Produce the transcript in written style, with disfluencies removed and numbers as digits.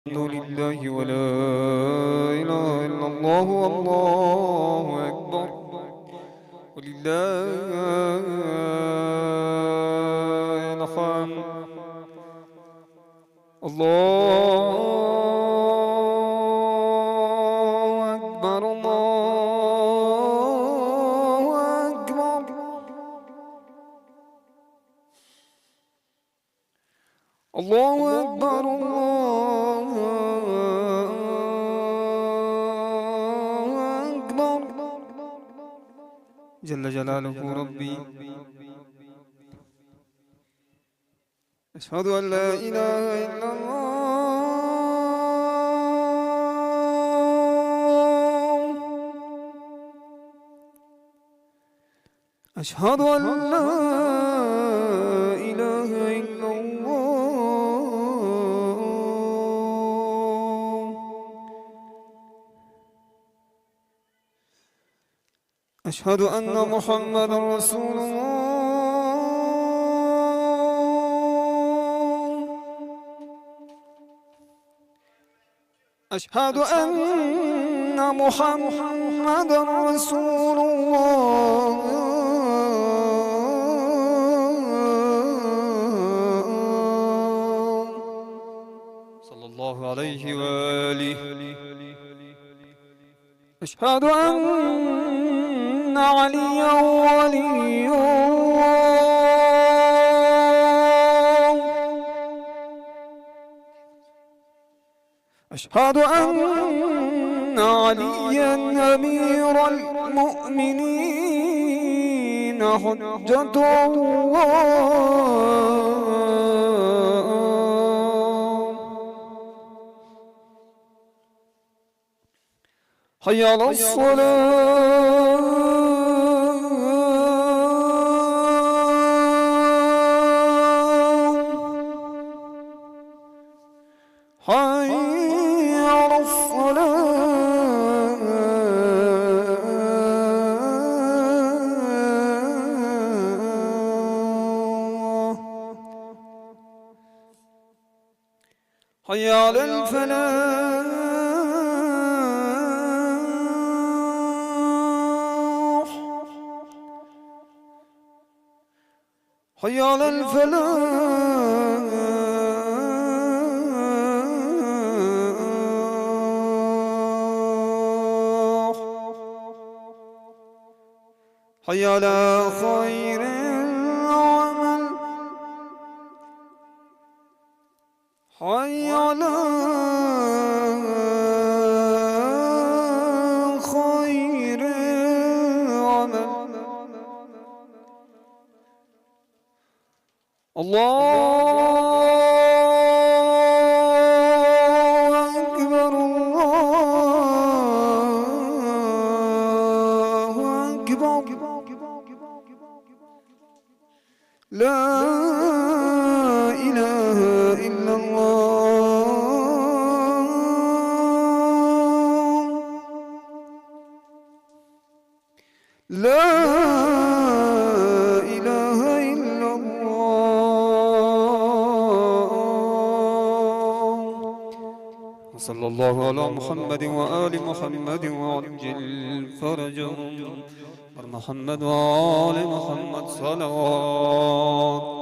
الحمد لله ولا إله إلا الله والله أكبر ولله الحمد. الله أكبر الله أكبر. الله أكبر الله أكبر. جل جلاله ربي أشهد أن لا إله إلا الله. أشهد أن لا إله إلا الله. أشهد أن محمدا رسول الله. أشهد أن محمدا رسول الله. صلى الله عليه وآله. أشهد أن عليا ولي الله. أشهد أن عليا أمير المؤمنين حجة الله. حي على الصلاة. حي على الصلاة. حي على الفلاح. حي على الفلاح. حي على خير العمل. حي على خير العمل. الله أكبر الله أكبر. لا إله إلا الله. لا إله إلا الله. وصلى الله على محمد وآل محمد وعجل فرجهم محمد وآل محمد صلوات